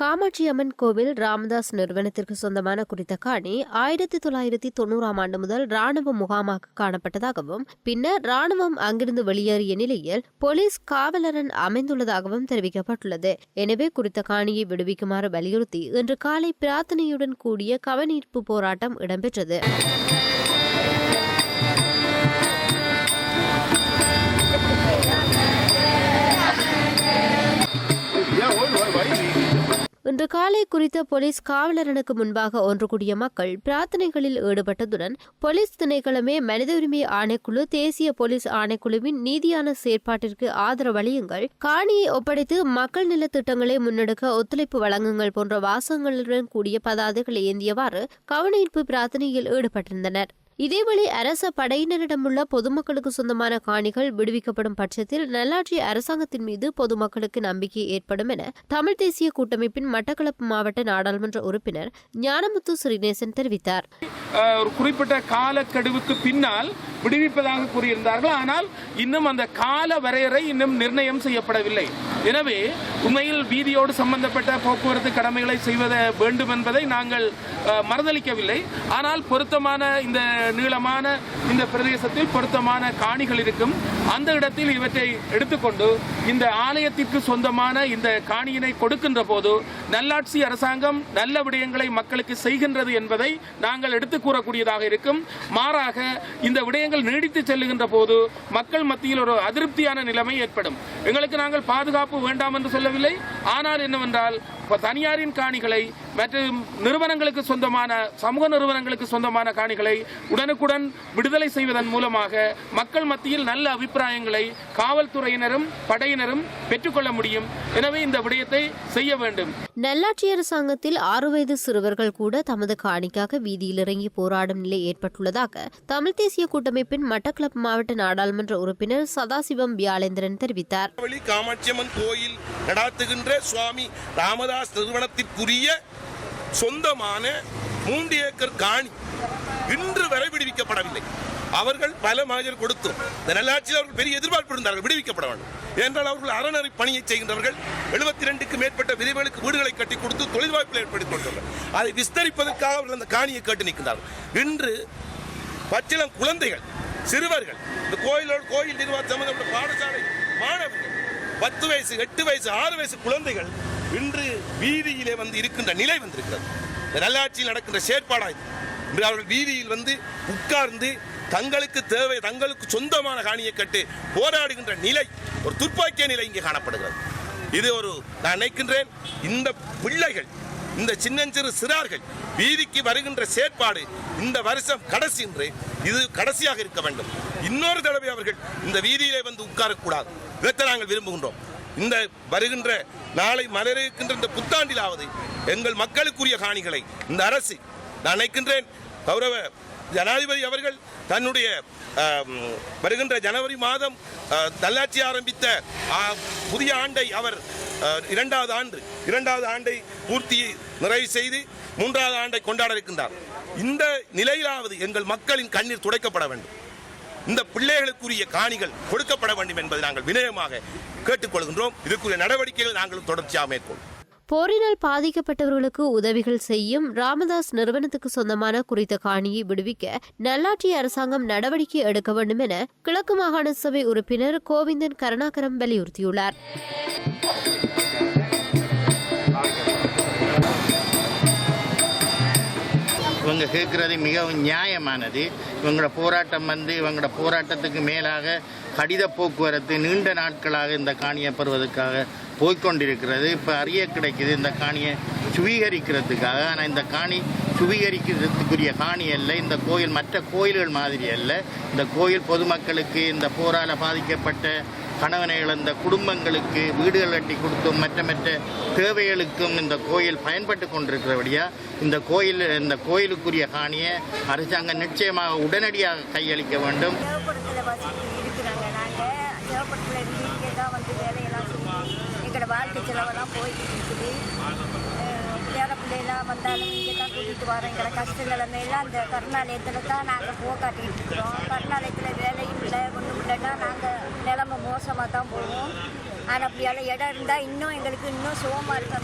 காமாட்சி அம்மன் கோவில் ராமதாஸ் நிறுவனத்திற்கு சொந்தமான குறித்த காணி 1990 ஆண்டு முதல் ராணுவ முகாமாக காணப்பட்டதாகவும் பின்னர் ராணுவம் அங்கிருந்து வெளியேறிய நிலையில் போலீஸ் காவலரன் அமைந்துள்ளதாகவும் தெரிவிக்கப்பட்டுள்ளது. எனவே குறித்த காணியை விடுவிக்குமாறு வலியுறுத்தி இன்று காலை பிரார்த்தனையுடன் கூடிய கவனீர்ப்பு போராட்டம் இடம்பெற்றது. இன்று காலை குறித்த போலீஸ் காவலரனுக்கு முன்பாக ஒன்று கூடிய மக்கள் பிரார்த்தனைகளில் ஈடுபட்டதுடன் போலீஸ் திணைக்களமே மனித உரிமை ஆணைக்குழு, தேசிய போலீஸ் ஆணைக்குழுவின் நீதியான செயற்பாட்டிற்கு ஆதரவளியுங்கள், காணியை ஒப்படைத்து மக்கள் நல திட்டங்களை முன்னெடுக்க ஒத்துழைப்பு வழங்குங்கள் போன்ற வாசகங்களுடன் கூடிய பதாதைகளை ஏந்தியவாறு கவனஈர்ப்பு பிரார்த்தனையில் ஈடுபட்டிருந்தனர். இதேவேளை அரச படையினரிடமுள்ள பொதுமக்களுக்கு சொந்தமான காணிகள் விடுவிக்கப்படும் பட்சத்தில் நல்லாட்சி அரசாங்கத்தின் மீது பொதுமக்களுக்கு நம்பிக்கை ஏற்படும் என தமிழ் தேசிய கூட்டமைப்பின் மட்டக்களப்பு மாவட்ட நாடாளுமன்ற உறுப்பினர் ஞானமுத்து ஸ்ரீநேசன் தெரிவித்தார். ஒரு குறிப்பிட்ட காலக்கெடுவுக்கு பின்னால் விடுவிப்பதாக கூறியிருந்தார்கள். ஆனால் இன்னும் அந்த கால வரையறை இன்னும் நிர்ணயம் செய்யப்படவில்லை. எனவே உண்மையில் வீதியோடு சம்பந்தப்பட்ட போக்குவரத்து கடமைகளை செய்வத வேண்டும் என்பதை நாங்கள் மறுதளிக்கவில்லை. ஆனால் பொருத்தமான இந்த நீளமான இந்த பிரதேசத்தில் பொருத்தமான காணிகள் இருக்கும். அந்த இடத்தில் இவற்றை எடுத்துக்கொண்டு இந்த ஆலயத்திற்கு சொந்தமான இந்த காணியினை கொடுக்கின்ற போது நல்லாட்சி அரசாங்கம் நல்ல விடயங்களை மக்களுக்கு செய்கின்றது என்பதை நாங்கள் எடுத்துக் கூறக்கூடியதாக இருக்கும். மாறாக இந்த விடயங்கள் நீடித்து செல்லுகின்ற போது மக்கள் மத்தியில் ஒரு அதிருப்தியான நிலைமை ஏற்படும். எங்களுக்கு நாங்கள் பாதுகாப்பு வேண்டாம் என்று சொல்லவில்லை. ஆனால் என்னவென்றால் தனியாரின் காணிகளை மற்றும் நிறுவனங்களுக்கு சொந்தமான சமூக நிறுவனங்களுக்கு சொந்தமான காணிகளை உடனுக்குடன் விடுதலை செய்வதன் மூலமாக மக்கள் மத்தியில் நல்ல அபிப்பிராயங்களை காவல்துறையினரும் படையினரும் பெற்றுக்கொள்ள முடியும். எனவே இந்த விடயத்தை செய்ய வேண்டும். நல்லாட்சி அரசாங்கத்தில் 6 வயது சிறுவர்கள் கூட தமது காணிக்காக வீதியில் இறங்கி போராடும் நிலை ஏற்பட்டுள்ளதாக தமிழ் தேசிய கூட்டமைப்பின் மட்டக்களப்பு மாவட்ட நாடாளுமன்ற உறுப்பினர் சதாசிவம் வியாழேந்திரன் தெரிவித்தார். காமாட்சியம்மன் கோயில் நடாத்துகின்ற சுவாமி ராமதாஸ் நிறுவனத்திற்குரிய சொந்தமான 3 ஏக்கர் காணி இன்று வரை விடுவிக்கப்படவில்லை. அவர்கள் பல மகஜர் கொடுத்தும் இந்த நல்லாட்சியில் அவர்கள் பெரிய எதிர்பார்ப்பு இருந்தார்கள், விடுவிக்கப்பட வேண்டும் என்றால் அவர்கள் அறநெறி பணியை செய்கின்றவர்கள் 72க்கும் மேற்பட்ட விதவைகளுக்கு வீடுகளை கட்டி கொடுத்து தொழில் வாய்ப்புகளை ஏற்படுத்திக் கொண்டார்கள். அதை விஸ்தரிப்பதற்காக அவர்கள் அந்த காணியை கேட்டு நிற்கின்றார்கள். இன்று பச்சிளம் குழந்தைகள், சிறுவர்கள், இந்த கோயில் நிர்வாக சம்பந்தப்பட்ட பாடசாலை மாணவர்கள் 10 வயசு, 8 வயசு, 6 வயசு குழந்தைகள் இன்று வீதியிலே வந்து இருக்கின்ற நிலை வந்திருக்கிறது. நல்லாட்சியில் நடக்கின்ற செயற்பாடாய் இன்று அவர்கள் வீதியில் வந்து உட்கார்ந்து தங்களுக்கு தேவை, தங்களுக்கு சொந்தமான காணியை கட்டு போராடுகின்ற நிலை, ஒரு துப்பாக்கிய நிலை இங்கே காணப்படுகிறது. இது நான் நினைக்கின்றேன், இந்த பிள்ளைகள், இந்த சின்னஞ்சிறு சிறார்கள் வீதிக்கு வருகின்ற செயற்பாடு இந்த வருஷம் கடைசி என்று இது கடைசியாக இருக்க வேண்டும். இன்னொரு தடவை அவர்கள் இந்த வீதியிலே வந்து உட்காரக்கூடாது. இதை நாங்கள் விரும்புகின்றோம். இந்த வருகின்ற நாளை மலர்கின்ற இந்த புத்தாண்டிலாவது எங்கள் மக்களுக்குரிய காணிகளை இந்த அரசு, நான் நினைக்கின்றேன் கௌரவ ஜனாதிபதி அவர்கள் தன்னுடைய வருகின்ற ஜனவரி மாதம் நல்லாட்சி ஆரம்பித்த புதிய ஆண்டை அவர் 2வது ஆண்டை பூர்த்தியை நிறைவு செய்து 3வது ஆண்டை கொண்டாட இருக்கின்றார். இந்த நிலையிலாவது எங்கள் மக்களின் கண்ணீர் துடைக்கப்பட வேண்டும். இந்த பிள்ளைகளுக்குரிய காணிகள் கொடுக்கப்பட வேண்டும் என்பதை நாங்கள் வினயமாக கேட்டுக்கொள்கின்றோம். இதற்குரிய நடவடிக்கைகள் நாங்கள் தொடர்ச்சியாக மேற்கொள்வோம். போரினால் பாதிக்கப்பட்டவர்களுக்கு உதவிகள் செய்யும் ராமதாஸ் நிறுவனத்துக்கு சொந்தமான குறித்த காணியை விடுவிக்க நல்லாட்சி அரசாங்கம் நடவடிக்கை எடுக்க வேண்டும் என கிழக்கு மாகாண சபை உறுப்பினர் கோவிந்தன் கருணாகரம் வலியுறுத்தியுள்ளார். இவங்க கேட்குறது மிகவும் நியாயமானது. இவங்களோட போராட்டம் இவங்களோட போராட்டத்துக்கு மேலாக கடித போக்குவரத்து நீண்ட நாட்களாக இந்த காணியை பெறுவதற்காக போய்கொண்டிருக்கிறது. இப்போ அறிய கிடைக்குது இந்த காணியை சுவீகரிக்கிறதுக்காக. ஆனால் இந்த காணி சுவீகரிக்கிறதுக்குரிய காணி அல்ல. இந்த கோயில் மற்ற கோயில்கள் மாதிரி அல்ல. இந்த கோயில் பொதுமக்களுக்கு, இந்த போரால் பாதிக்கப்பட்ட கணவனை இழந்த குடும்பங்களுக்கு வீடுகள் கட்டி கொடுத்தும் மற்ற தேவைகளுக்கும் இந்த கோயில் பயன்பட்டு கொண்டிருக்கிறபடியா இந்த கோயிலுக்குரிய காணியை அரசாங்கம் நிச்சயமாக உடனடியாக கையளிக்க வேண்டும். எங்களோட வாழ்க்கை செலவெல்லாம் போயிட்டு இருக்குது. பிள்ளைலாம் வந்தாலும் இங்கே தான் கூட்டிகிட்டு வரோம். எங்களை கஷ்ட நிலைமையெல்லாம் அந்த கருணாலயத்தில் தான் நாங்கள் போக்காட்டிகிட்டு இருக்கிறோம். கருணாலயத்தில் வேலையும் இல்லை, ஒன்றும் இல்லைன்னா நாங்கள் நிலைமை மோசமாக தான் போவோம். ஆனால் அப்படியால இடம் இருந்தால் இன்னும் எங்களுக்கு இன்னும் சுகமாக இருக்கும்.